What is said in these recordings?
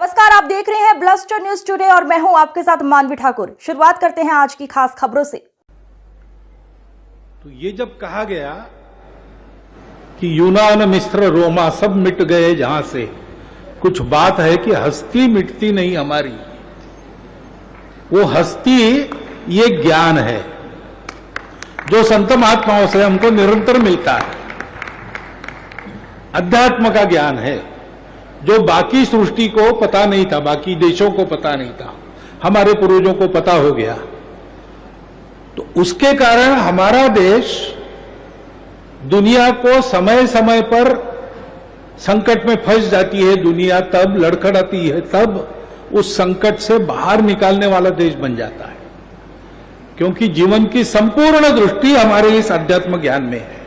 नमस्कार, आप देख रहे हैं ब्लस्टर न्यूज टुडे और मैं हूं आपके साथ मानवी ठाकुर। शुरुआत करते हैं आज की खास खबरों से। तो ये जब कहा गया कि यूनान मिस्र रोमा सब मिट गए जहां से, कुछ बात है कि हस्ती मिटती नहीं हमारी। वो हस्ती ये ज्ञान है जो संत महात्माओं से हमको निरंतर मिलता है। अध्यात्म का ज्ञान है जो बाकी सृष्टि को पता नहीं था, बाकी देशों को पता नहीं था, हमारे पूर्वजों को पता हो गया। तो उसके कारण हमारा देश दुनिया को समय समय पर संकट में फंस जाती है, दुनिया तब लड़खड़ाती है, तब उस संकट से बाहर निकालने वाला देश बन जाता है, क्योंकि जीवन की संपूर्ण दृष्टि हमारे इस अध्यात्म ज्ञान में है।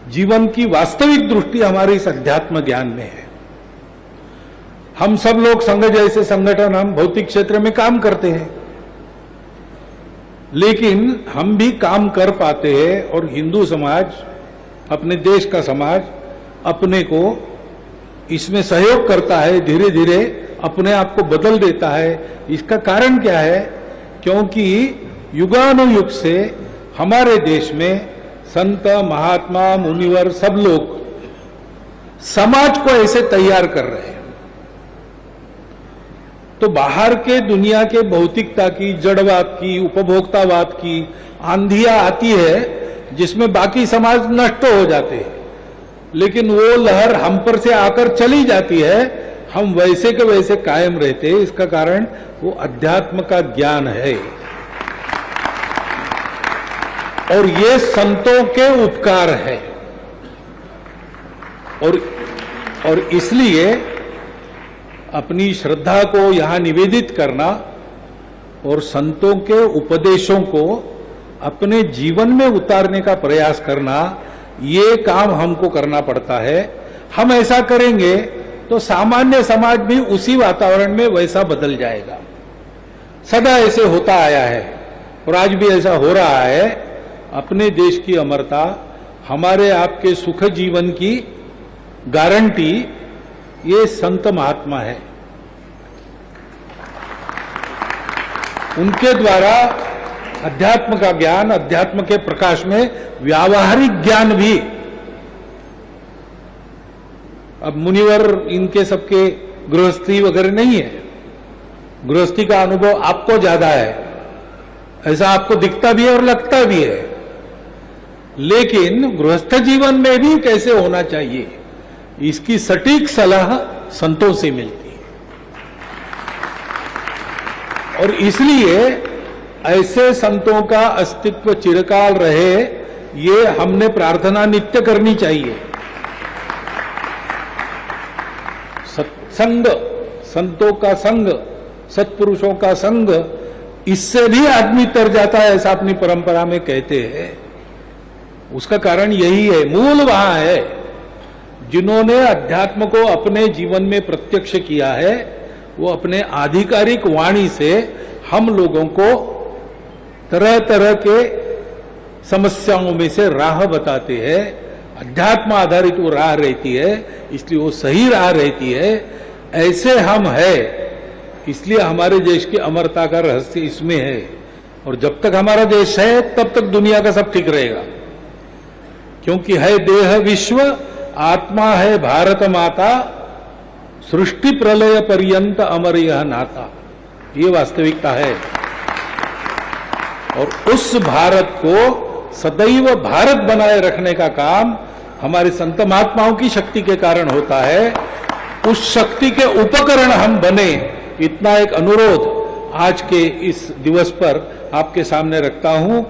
जीवन की वास्तविक दृष्टि हमारे इस अध्यात्म ज्ञान में है। हम सब लोग संघ जैसे संगठन, हम भौतिक क्षेत्र में काम करते हैं, लेकिन हम भी काम कर पाते हैं और हिंदू समाज, अपने देश का समाज अपने को इसमें सहयोग करता है, धीरे धीरे अपने आप को बदल देता है। इसका कारण क्या है? क्योंकि युगानुयुग से हमारे देश में संत, महात्मा, मुनिवर सब लोग समाज को ऐसे तैयार कर रहे हैं। तो बाहर के दुनिया के भौतिकता की, जड़वाद की, उपभोक्तावाद की आंधियां आती है जिसमें बाकी समाज नष्ट हो जाते हैं, लेकिन वो लहर हम पर से आकर चली जाती है, हम वैसे के वैसे कायम रहते हैं। इसका कारण वो अध्यात्म का ज्ञान है और ये संतों के उपकार है। और इसलिए अपनी श्रद्धा को यहां निवेदित करना और संतों के उपदेशों को अपने जीवन में उतारने का प्रयास करना, ये काम हमको करना पड़ता है। हम ऐसा करेंगे तो सामान्य समाज भी उसी वातावरण में वैसा बदल जाएगा। सदा ऐसे होता आया है और आज भी ऐसा हो रहा है। अपने देश की अमरता, हमारे आपके सुख जीवन की गारंटी ये संत महात्मा है। उनके द्वारा अध्यात्म का ज्ञान, अध्यात्म के प्रकाश में व्यावहारिक ज्ञान भी। अब मुनिवर इनके सबके गृहस्थी वगैरह नहीं है, गृहस्थी का अनुभव आपको ज्यादा है, ऐसा आपको दिखता भी है और लगता भी है, लेकिन गृहस्थ जीवन में भी कैसे होना चाहिए इसकी सटीक सलाह संतों से मिलती है। और इसलिए ऐसे संतों का अस्तित्व चिरकाल रहे, ये हमने प्रार्थना नित्य करनी चाहिए। सत्संग, संतों का संग, सत्पुरुषों का संग, इससे भी आदमी तर जाता है, ऐसा अपनी परंपरा में कहते हैं। उसका कारण यही है, मूल वहां है। जिन्होंने अध्यात्म को अपने जीवन में प्रत्यक्ष किया है, वो अपने आधिकारिक वाणी से हम लोगों को तरह तरह के समस्याओं में से राह बताते हैं। अध्यात्म आधारित वो राह रहती है, इसलिए वो सही राह रहती है। ऐसे हम है, इसलिए हमारे देश की अमरता का रहस्य इसमें है। और जब तक हमारा देश है तब तक दुनिया का सब ठीक रहेगा, क्योंकि है देह विश्व, आत्मा है भारत माता, सृष्टि प्रलय पर्यंत अमर यह नाता। ये वास्तविकता है और उस भारत को सदैव भारत बनाए रखने का काम हमारे संत महात्माओं की शक्ति के कारण होता है। उस शक्ति के उपकरण हम बने, इतना एक अनुरोध आज के इस दिवस पर आपके सामने रखता हूं।